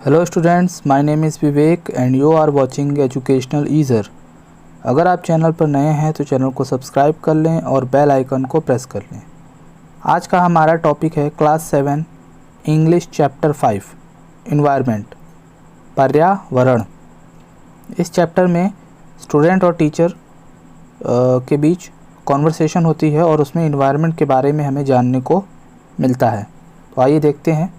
Hello students, my name is Vivek and you are watching educational ईज़र। अगर आप channel पर नए हैं तो चैनल को सब्सक्राइब कर लें और बेल आइकन को प्रेस कर लें। आज का हमारा टॉपिक है क्लास 7 इंग्लिश चैप्टर 5 इन्वायरमेंट, पर्यावरण। इस चैप्टर में स्टूडेंट और टीचर के बीच कॉन्वर्सेशन होती है और उसमें इन्वायरमेंट के बारे में हमें जानने को मिलता है। तो आइए देखते हैं।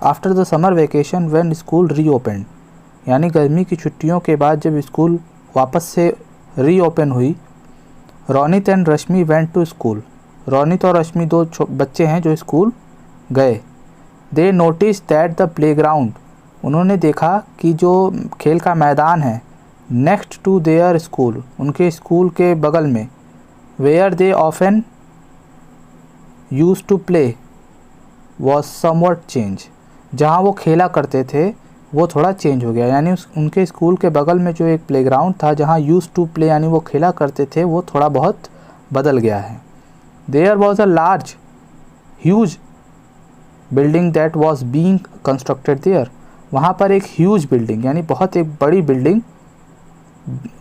After the summer vacation when school reopen, यानी गर्मी की छुट्टियों के बाद जब स्कूल वापस से रीओपन हुई, Ronit and Rashmi went to school. Ronit और रश्मि दो बच्चे हैं जो स्कूल गए। They notice that the playground, उन्होंने देखा कि जो खेल का मैदान है नेक्स्ट टू देयर स्कूल, उनके स्कूल के बगल में, where they often use to play was something change, जहाँ वो खेला करते थे वो थोड़ा चेंज हो गया। यानी उनके स्कूल के बगल में जो एक प्लेग्राउंड था जहाँ यूज टू प्ले यानी वो खेला करते थे वो थोड़ा बहुत बदल गया है। There was a large huge building that was being constructed there, वहाँ पर एक ह्यूज बिल्डिंग यानी बहुत एक बड़ी बिल्डिंग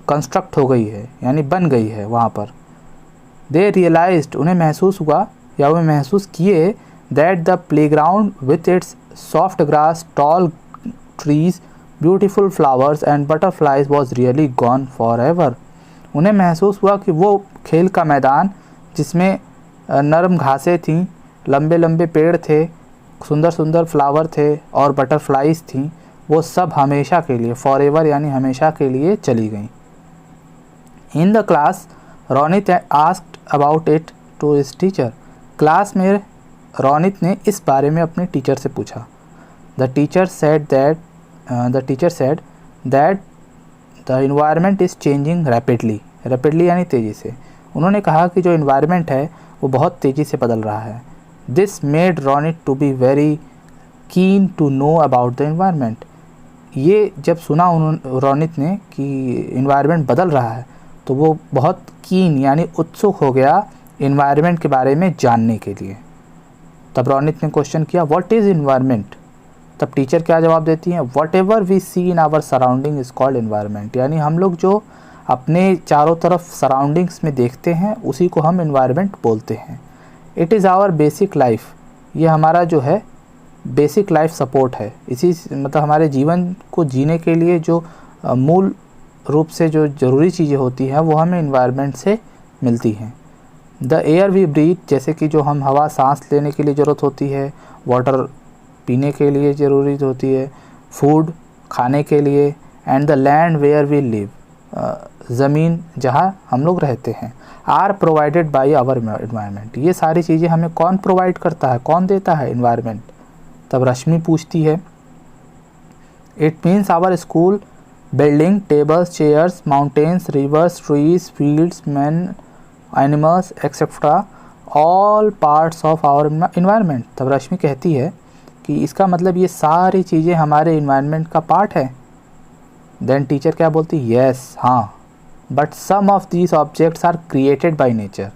कंस्ट्रक्ट हो गई है यानी बन गई है वहाँ पर। दे रियलाइज्ड, उन्हें महसूस हुआ या वे महसूस किए that the playground with its soft grass, tall trees, beautiful flowers and butterflies was really gone forever। उन्हें महसूस हुआ कि वो खेल का मैदान जिसमें नरम घासें थीं, लंबे लंबे पेड़ थे, सुंदर सुंदर फ्लावर थे और बटरफ्लाइज थीं, वो सब हमेशा के लिए, फॉरएवर यानी हमेशा के लिए चली गईं। In the class Ronit asked about it to his teacher, class में रोनित ने इस बारे में अपने टीचर से पूछा। The teacher said that the environment is changing rapidly यानी तेज़ी से। उन्होंने कहा कि जो इन्वायरमेंट है वो बहुत तेज़ी से बदल रहा है। This made Ronit to be very keen to know about the environment. ये जब सुना रोनित ने कि इन्वायरमेंट बदल रहा है तो वो बहुत कीन यानी उत्सुक हो गया इन्वायरमेंट के बारे में जानने के लिए। तब रोनित ने क्वेश्चन किया, व्हाट इज़ इन्वायरमेंट? तब टीचर क्या जवाब देती हैं, whatever we see in our surrounding is called environment, यानी हम लोग जो अपने चारों तरफ सराउंडिंग्स में देखते हैं उसी को हम इन्वायरमेंट बोलते हैं। It is our basic life, ये हमारा जो है बेसिक लाइफ सपोर्ट है। इसी मतलब हमारे जीवन को जीने के लिए जो मूल रूप से जो ज़रूरी चीज़ें होती हैं वो हमें इन्वायरमेंट से मिलती हैं। द एयर वी ब्रीथ, जैसे कि जो हम हवा सांस लेने के लिए ज़रूरत होती है, वाटर पीने के लिए ज़रूरी होती है, फूड खाने के लिए, and the land where we live, ज़मीन जहाँ हम लोग रहते हैं, are provided by our environment. ये सारी चीज़ें हमें कौन प्रोवाइड करता है, कौन देता है? इन्वायरमेंट। तब रश्मि पूछती है, it means our school building, tables, chairs, mountains, rivers, trees, fields, man, animals etcetera, all parts of our environment. तब रश्मि कहती है कि इसका मतलब ये सारी चीज़ें हमारे इन्वायरमेंट का पार्ट है। देन टीचर क्या बोलती, येस हाँ, but some of these objects are created by nature,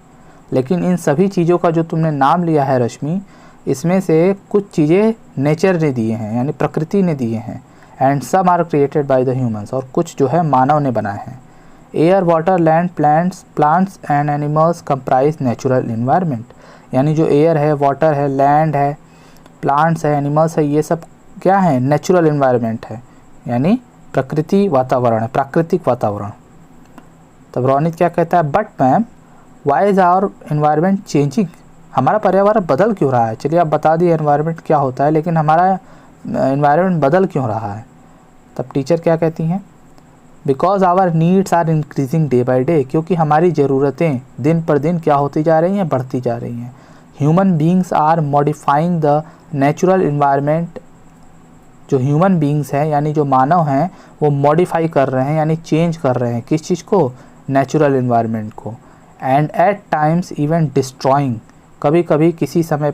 लेकिन इन सभी चीज़ों का जो तुमने नाम लिया है रश्मि, इसमें से कुछ चीज़ें नेचर ने दिए हैं यानी प्रकृति ने दिए हैं, and some are created by the humans, और कुछ जो है मानव ने बनाए हैं। Air, water, land, plants and animals comprise natural environment, यानी जो एयर है, वाटर है, लैंड है, प्लांट्स है, एनिमल्स है, ये सब क्या है? नेचुरल इन्वायरमेंट है, यानी प्रकृति वातावरण है, प्राकृतिक वातावरण। तब रोनित क्या कहता है, but ma'am why is our environment changing, हमारा पर्यावरण बदल क्यों रहा है? चलिए आप बता दिए इन्वायरमेंट क्या होता है, लेकिन हमारा इन्वायरमेंट बदल क्यों रहा है? तब टीचर क्या कहती हैं, because our needs are increasing day by day, क्योंकि हमारी ज़रूरतें दिन पर दिन क्या होती जा रही हैं? बढ़ती जा रही हैं। Human beings are modifying the natural environment, जो ह्यूमन बींग्स हैं यानी जो मानव हैं वो मॉडिफाई कर रहे हैं यानी चेंज कर रहे हैं किस चीज़ को? नेचुरल इन्वायरमेंट को। And at times even destroying, कभी कभी किसी समय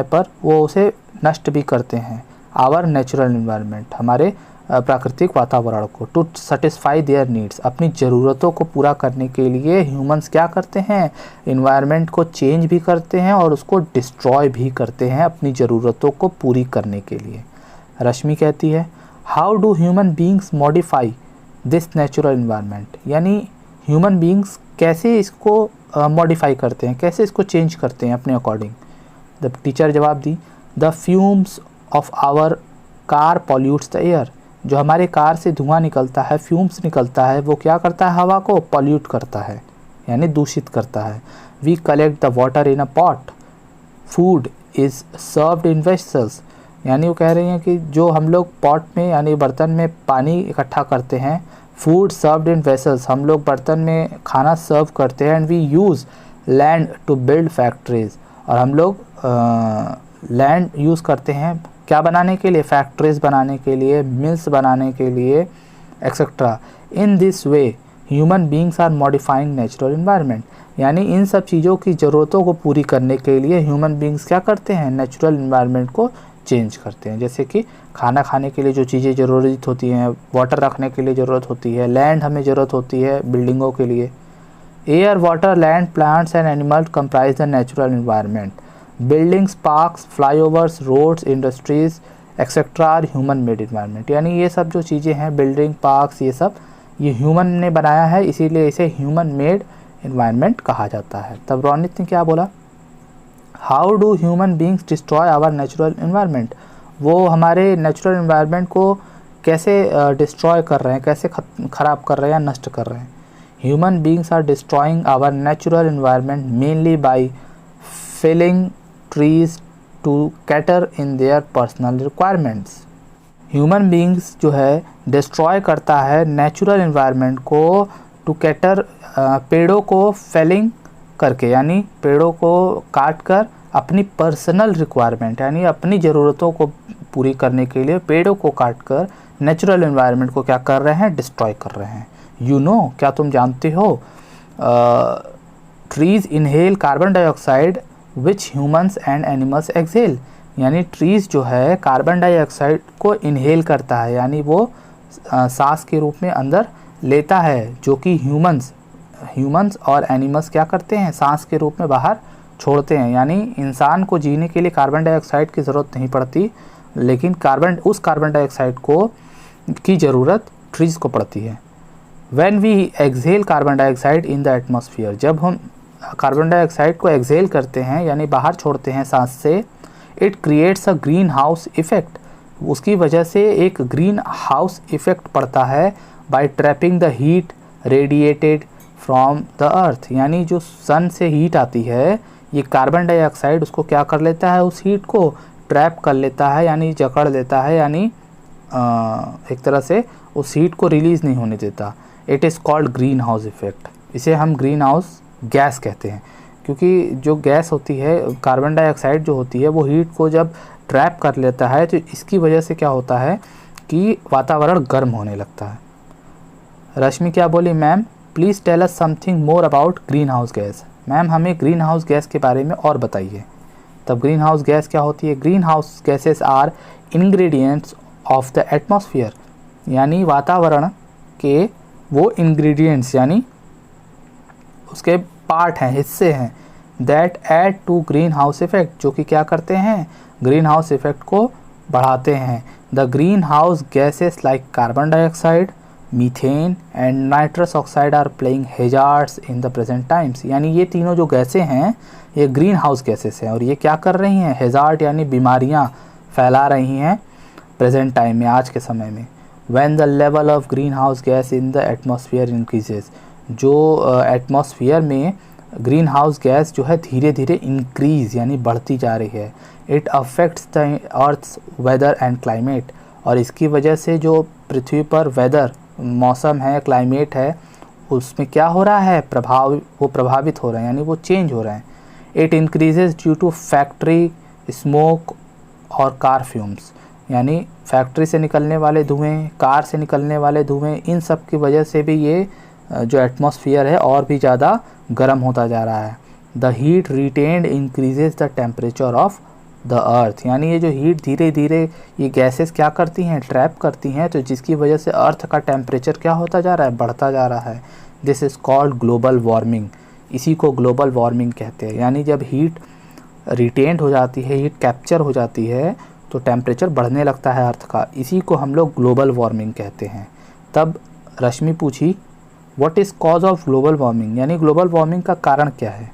पर वो उसे नष्ट भी करते हैं। आवर नेचुरल इन्वायरमेंट, हमारे प्राकृतिक वातावरण को। टू सेटिस्फाई देयर नीड्स, अपनी ज़रूरतों को पूरा करने के लिए ह्यूमंस क्या करते हैं, इन्वायरमेंट को चेंज भी करते हैं और उसको डिस्ट्रॉय भी करते हैं अपनी ज़रूरतों को पूरी करने के लिए। रश्मि कहती है how do human beings modify this natural environment, यानी ह्यूमन बींग्स कैसे इसको मॉडिफाई करते हैं, कैसे इसको चेंज करते हैं अपने अकॉर्डिंग। द टीचर जवाब दी the fumes of our car pollutes the air, जो हमारे कार से धुआं निकलता है, फ्यूम्स निकलता है, वो क्या करता है, हवा को पॉल्यूट करता है यानी दूषित करता है। We collect the water in a pot, food is served in vessels, यानी वो कह रही हैं कि जो हम लोग पॉट में यानी बर्तन में पानी इकट्ठा करते हैं, फूड सर्व्ड इन वेसल्स, हम लोग बर्तन में खाना सर्व करते हैं। And we use land to build factories, और हम लोग लैंड यूज़ करते हैं क्या बनाने के लिए, फैक्ट्रीज बनाने के लिए, मिल्स बनाने के लिए etcetera. In this way human beings are modifying natural environment, यानी इन सब चीज़ों की ज़रूरतों को पूरी करने के लिए ह्यूमन बींग्स क्या करते हैं, नेचुरल इन्वायरमेंट को चेंज करते हैं। जैसे कि खाना खाने के लिए जो चीज़ें ज़रूरत होती हैं, वाटर रखने के लिए ज़रूरत होती है, लैंड हमें ज़रूरत होती है बिल्डिंगों के लिए। Air, water, land, plants and animal comprise the natural environment. Buildings, parks, flyovers, roads, industries etcetera are human made environment, यानी ये सब जो चीज़ें हैं, बिल्डिंग, पार्क्स, ये सब ये ह्यूमन ने बनाया है, इसीलिए इसे ह्यूमन मेड इन्वायरमेंट कहा जाता है। तब रोनित ने क्या बोला, how do human beings destroy our natural environment, वो हमारे नेचुरल इन्वायरमेंट को कैसे डिस्ट्रॉय कर रहे हैं, कैसे ख़राब कर रहे हैं या नष्ट कर रहे हैं। Human beings are destroying our natural environment mainly by felling trees to cater in their personal requirements। Human beings जो है डिस्ट्रॉय करता है नेचुरल इन्वायरमेंट को टू कैटर, पेड़ों को फेलिंग करके यानी पेड़ों को काट कर अपनी पर्सनल रिक्वायरमेंट यानी अपनी ज़रूरतों को पूरी करने के लिए पेड़ों को काट कर नेचुरल इन्वायरमेंट को क्या कर रहे हैं, डिस्ट्रॉय कर रहे हैं। यू नो, क्या तुम जानते हो, trees inhale carbon dioxide which humans and animals exhale, यानी ट्रीज़ जो है कार्बन डाइऑक्साइड को इनहेल करता है यानी वो सांस के रूप में अंदर लेता है, जो कि ह्यूमंस और एनिमल्स क्या करते हैं, सांस के रूप में बाहर छोड़ते हैं। यानी इंसान को जीने के लिए कार्बन डाइऑक्साइड की ज़रूरत नहीं पड़ती, लेकिन उस कार्बन डाइऑक्साइड की ज़रूरत ट्रीज़ को पड़ती है। When we exhale carbon dioxide in the atmosphere, जब हम कार्बन डाइऑक्साइड को एक्सहेल करते हैं यानी बाहर छोड़ते हैं सांस से, it creates a greenhouse effect, उसकी वजह से एक ग्रीन हाउस इफ़ेक्ट पड़ता है by trapping the heat radiated from the earth, यानी जो सन से हीट आती है ये कार्बन डाइऑक्साइड उसको क्या कर लेता है, उस हीट को ट्रैप कर लेता है यानी जकड़ लेता है, यानी एक तरह से उस हीट को रिलीज़ नहीं होने देता। It is called green house effect, इसे हम ग्रीन हाउस गैस कहते हैं, क्योंकि जो गैस होती है कार्बन डाइऑक्साइड जो होती है वो हीट को जब ट्रैप कर लेता है तो इसकी वजह से क्या होता है कि वातावरण गर्म होने लगता है। रश्मि क्या बोली, ma'am please tell us something more about greenhouse gas, ma'am हमें ग्रीन हाउस गैस के बारे में और बताइए। तब ग्रीन हाउस गैस क्या होती है, greenhouse gases are ingredients of the atmosphere, यानी वातावरण के वो इंग्रेडिएंट्स यानी उसके पार्ट हैं, हिस्से हैं, that add to greenhouse effect, जो कि क्या करते हैं, ग्रीन हाउस इफ़ेक्ट को बढ़ाते हैं। The greenhouse gases like carbon dioxide, methane and nitrous oxide are playing hazards in the present times, यानी ये तीनों जो गैसें हैं ये ग्रीन हाउस गैसेस हैं और ये क्या कर रही हैं, हैजार्ड यानी बीमारियां फैला रही हैं प्रेजेंट टाइम में, आज के समय में। When the level of greenhouse gas in the atmosphere increases, जो एटमॉस्फेयर में ग्रीन हाउस गैस जो है धीरे धीरे इंक्रीज़ यानी बढ़ती जा रही है। It affects the earth's weather and climate, और इसकी वजह से जो पृथ्वी पर वेदर मौसम है, क्लाइमेट है, उसमें क्या हो रहा है, वो प्रभावित हो रहे हैं यानी वो चेंज हो रहे हैं। It increases due to factory smoke और कार फ्यूम्स, यानी फैक्ट्री से निकलने वाले धुएँ, कार से निकलने वाले धुएँ, इन सब की वजह से भी ये जो एटमॉस्फेयर है और भी ज़्यादा गर्म होता जा रहा है। The heat retained increases the temperature of the earth, यानी ये जो हीट धीरे धीरे ये गैसेस क्या करती हैं, ट्रैप करती हैं, तो जिसकी वजह से अर्थ का टेम्परेचर क्या होता जा रहा है, बढ़ता जा रहा है। This is called global warming, इसी को ग्लोबल वार्मिंग कहते हैं। यानी जब हीट रिटेन्ड हो जाती है, हीट कैप्चर हो जाती है, तो टेम्परेचर बढ़ने लगता है अर्थ का, इसी को हम लोग ग्लोबल वार्मिंग कहते हैं। तब रश्मि पूछी what is cause of global warming, यानी ग्लोबल वार्मिंग का कारण क्या है।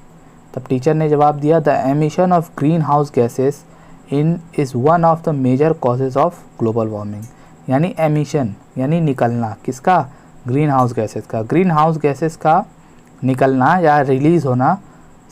तब टीचर ने जवाब दिया the emission of greenhouse gases in is one of the major causes of global warming, यानी एमिशन यानी निकलना, किसका, ग्रीन हाउस गैसेस का। ग्रीन हाउस गैसेस का निकलना या रिलीज़ होना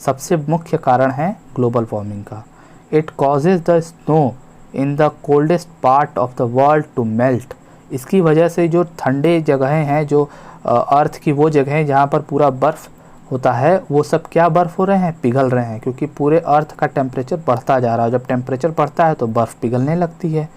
सबसे मुख्य कारण है ग्लोबल वार्मिंग का। It causes the snow in the coldest part of the world to melt, इसकी वजह से जो ठंडे जगहें हैं, जो अर्थ की वो जगहें जहाँ पर पूरा बर्फ़ होता है, वो सब क्या बर्फ़ हो रहे हैं, पिघल रहे हैं, क्योंकि पूरे अर्थ का टेम्परेचर बढ़ता जा रहा है। जब टेम्परेचर बढ़ता है तो बर्फ़ पिघलने लगती है।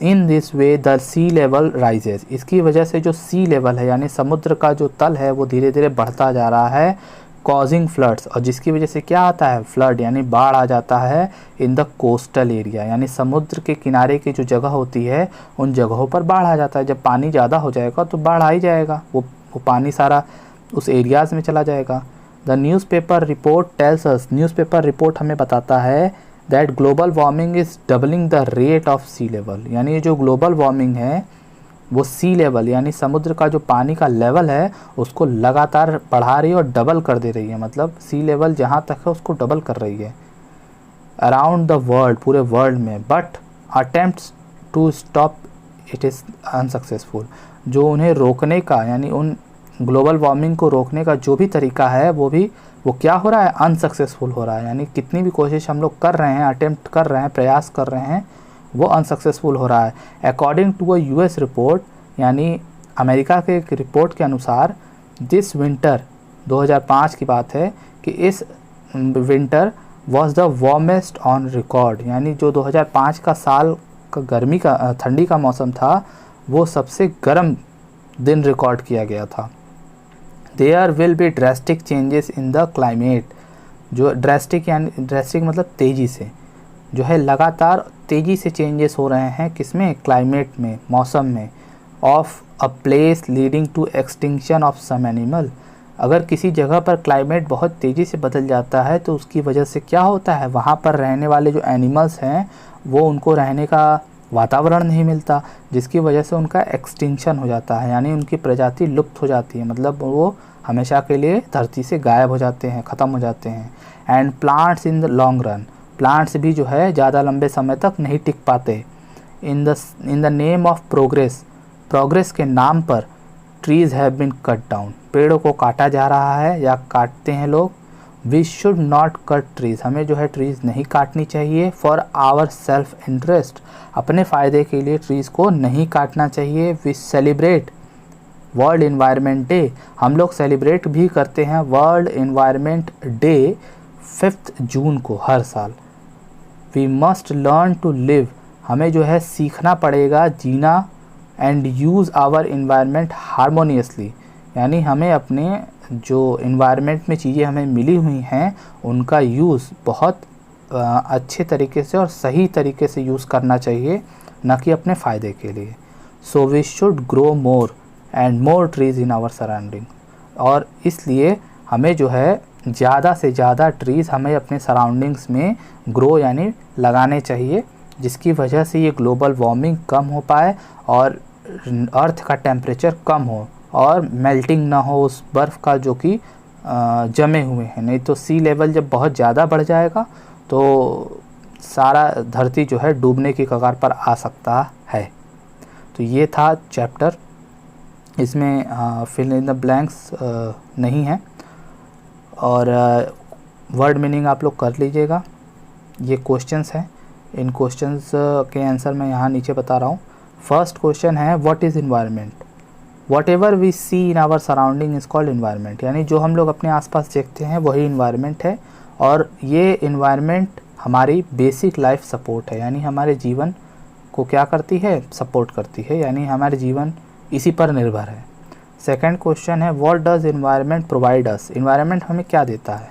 In this way the sea level rises, इसकी वजह से जो सी लेवल है यानी समुद्र का जो तल है वो धीरे धीरे बढ़ता जा रहा है, कॉजिंग फ्लड्स, और जिसकी वजह से क्या आता है, फ्लड यानी बाढ़ आ जाता है इन द कोस्टल एरिया, यानी समुद्र के किनारे की जो जगह होती है उन जगहों पर बाढ़ आ जाता है। जब पानी ज़्यादा हो जाएगा तो बाढ़ आ ही जाएगा, वो पानी सारा उस एरियाज़ में चला जाएगा। The newspaper report tells us, newspaper report हमें बताता है that global warming is doubling the rate of sea level, यानी ये जो ग्लोबल वार्मिंग है वो सी लेवल यानी समुद्र का जो पानी का लेवल है उसको लगातार बढ़ा रही है और डबल कर दे रही है, मतलब सी लेवल जहाँ तक है उसको डबल कर रही है अराउंड द वर्ल्ड, पूरे वर्ल्ड में। But attempts to stop it is unsuccessful, जो उन्हें रोकने का यानी उन ग्लोबल वार्मिंग को रोकने का जो भी तरीका है वो क्या हो रहा है, अनसक्सेसफुल हो रहा है। यानी कितनी भी कोशिश हम लोग कर रहे हैं, अटेम्प्ट कर रहे हैं, प्रयास कर रहे हैं, वो अनसक्सेसफुल हो रहा है। According to a US report, यानी अमेरिका के एक रिपोर्ट के अनुसार दिस विंटर 2005 की बात है कि इस winter was the warmest on record, यानी जो 2005 का साल का ठंडी का मौसम था वो सबसे गर्म दिन रिकॉर्ड किया गया था। There will be drastic changes in the climate, जो ड्रेस्टिक यानी ड्रेस्टिक मतलब तेज़ी से, जो है लगातार तेज़ी से चेंजेस हो रहे हैं, किसमें, क्लाइमेट में, मौसम में। Of a place leading to extinction of some animal, अगर किसी जगह पर क्लाइमेट बहुत तेज़ी से बदल जाता है तो उसकी वजह से क्या होता है, वहाँ पर रहने वाले जो एनिमल्स हैं वो उनको रहने का वातावरण नहीं मिलता, जिसकी वजह से उनका एक्सटिंक्शन हो जाता है, यानी उनकी प्रजाति लुप्त हो जाती है, मतलब वो हमेशा के लिए धरती से गायब हो जाते हैं, ख़त्म हो जाते हैं। And plants in the long run, plants भी जो है ज़्यादा लंबे समय तक नहीं टिक पाते। In the name of progress, progress के नाम पर trees have been cut down, पेड़ों को काटा जा रहा है या काटते हैं लोग। We should not cut trees, हमें जो है ट्रीज़ नहीं काटनी चाहिए। फॉर आवर सेल्फ इंटरेस्ट, अपने फ़ायदे के लिए ट्रीज़ को नहीं काटना चाहिए। We celebrate world environment day, हम लोग सेलिब्रेट भी करते हैं वर्ल्ड इन्वायरमेंट डे 5 जून को हर साल। We must learn to live, हमें जो है सीखना पड़ेगा जीना। And use our environment harmoniously, यानी हमें अपने जो इन्वायरमेंट में चीज़ें हमें मिली हुई हैं उनका यूज़ बहुत अच्छे तरीके से और सही तरीके से यूज़ करना चाहिए, न कि अपने फ़ायदे के लिए। So we should grow more and more trees in our surrounding, और इसलिए हमें जो है ज़्यादा से ज़्यादा ट्रीज़ हमें अपने सराउंडिंग्स में ग्रो यानी लगाने चाहिए, जिसकी वजह से ये ग्लोबल वार्मिंग कम हो पाए और अर्थ का टेम्परेचर कम हो और मेल्टिंग ना हो उस बर्फ़ का जो कि जमे हुए हैं। नहीं तो सी लेवल जब बहुत ज़्यादा बढ़ जाएगा तो सारा धरती जो है डूबने की कगार पर आ सकता है। तो ये था चैप्टर, इसमें फिल इन द ब्लैंक्स नहीं है और वर्ड मीनिंग आप लोग कर लीजिएगा। ये क्वेश्चंस हैं, इन क्वेश्चंस के आंसर मैं यहाँ नीचे बता रहा हूँ। फर्स्ट क्वेश्चन है what is environment, whatever we see in our surrounding is called environment, यानी जो हम लोग अपने आसपास देखते हैं वही इन्वायरमेंट है। और ये इन्वायरमेंट हमारी बेसिक लाइफ सपोर्ट है, यानी हमारे जीवन को क्या करती है, सपोर्ट करती है, यानी हमारे जीवन इसी पर निर्भर है। सेकंड क्वेश्चन है what does environment provide us, environment हमें क्या देता है।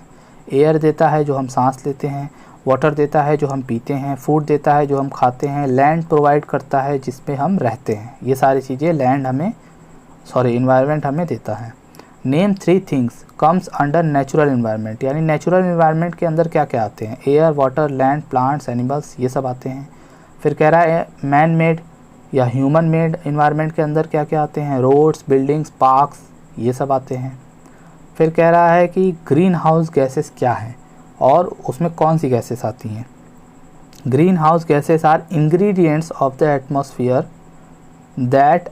एयर देता है जो हम सांस लेते हैं, वाटर देता है जो हम पीते हैं, फूड देता है जो हम खाते हैं, लैंड प्रोवाइड करता है जिसमें हम रहते हैं। ये सारी चीज़ें इन्वायरमेंट हमें देता है। Name 3 things comes under natural environment, यानी नेचुरल इन्वायरमेंट के अंदर क्या क्या आते हैं? Air, water, land, plants, animals, ये सब आते हैं। फिर कह रहा है मैन मेड या ह्यूमन मेड इन्वायरमेंट के अंदर क्या क्या आते हैं? रोड्स, बिल्डिंग्स, पार्क्स, ये सब आते हैं। फिर कह रहा है कि ग्रीन हाउस गैसेस क्या है और उसमें कौन सी गैसेस आती हैं? Greenhouse gases are ingredients of the atmosphere that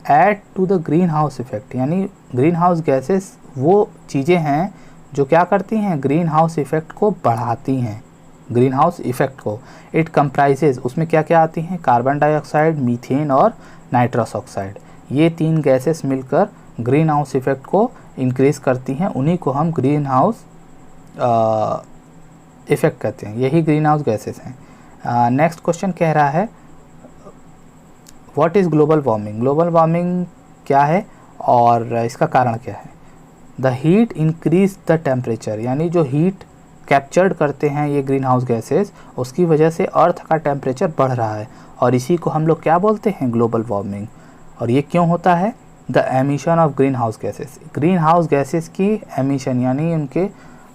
add to the greenhouse effect, यानी ग्रीन हाउस गैसेस वो चीज़ें हैं जो क्या करती हैं? ग्रीन हाउस इफेक्ट को बढ़ाती हैं, ग्रीन हाउस इफेक्ट को। इट कंप्राइजेज, उसमें क्या क्या आती हैं? कार्बन डाइऑक्साइड, मीथेन और नाइट्रस ऑक्साइड। ये 3 गैसेस मिलकर ग्रीन हाउस इफेक्ट को इंक्रीज़ करती हैं, उन्हीं को हम ग्रीन हाउस इफेक्ट कहते हैं, यही ग्रीन हाउस गैसेस हैं। नेक्स्ट क्वेश्चन कह रहा है what is global warming? Global warming क्या है और इसका कारण क्या है? The heat increase the temperature, यानी जो हीट कैप्चर्ड करते हैं ये ग्रीन हाउस गैसेस, उसकी वजह से अर्थ का टेम्परेचर बढ़ रहा है और इसी को हम लोग क्या बोलते हैं? Global warming. और ये क्यों होता है? The emission of greenhouse gases, green house gases की एमिशन यानी उनके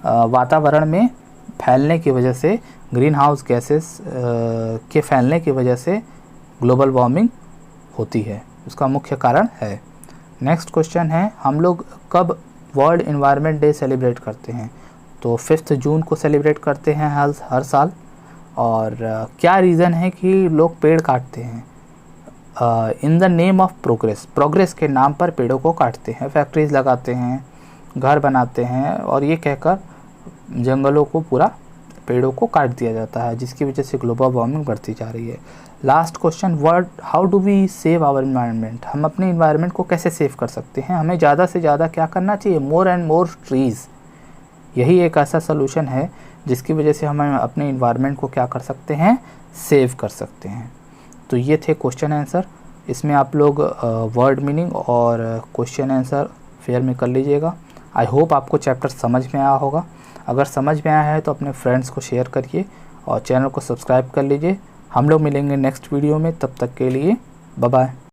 वातावरण में फैलने की वजह से, ग्रीन हाउस गैसेस के फैलने की वजह से ग्लोबल वार्मिंग होती है, उसका मुख्य कारण है। नेक्स्ट क्वेश्चन है हम लोग कब वर्ल्ड एनवायरनमेंट डे सेलिब्रेट करते हैं? तो 5 जून को सेलिब्रेट करते हैं हर साल। और क्या रीज़न है कि लोग पेड़ काटते हैं? इन द नेम ऑफ प्रोग्रेस के नाम पर पेड़ों को काटते हैं, फैक्ट्रीज लगाते हैं, घर बनाते हैं और ये कहकर जंगलों को पूरा पेड़ों को काट दिया जाता है, जिसकी वजह से ग्लोबल वार्मिंग बढ़ती जा रही है। Last question, how do we save our environment? हम अपने इन्वायरमेंट को कैसे सेव कर सकते हैं? हमें ज़्यादा से ज़्यादा क्या करना चाहिए? मोर एंड मोर ट्रीज़। यही एक ऐसा सोल्यूशन है जिसकी वजह से हम अपने इन्वायरमेंट को क्या कर सकते हैं? सेव कर सकते हैं। तो ये थे क्वेश्चन आंसर। इसमें आप लोग वर्ड मीनिंग और क्वेश्चन आंसर फेयर में कर लीजिएगा। आई होप आपको चैप्टर समझ में आया होगा। अगर समझ में आया है तो अपने फ्रेंड्स को शेयर करिए और चैनल को सब्सक्राइब कर लीजिए। हम लोग मिलेंगे नेक्स्ट वीडियो में, तब तक के लिए बाय बाय।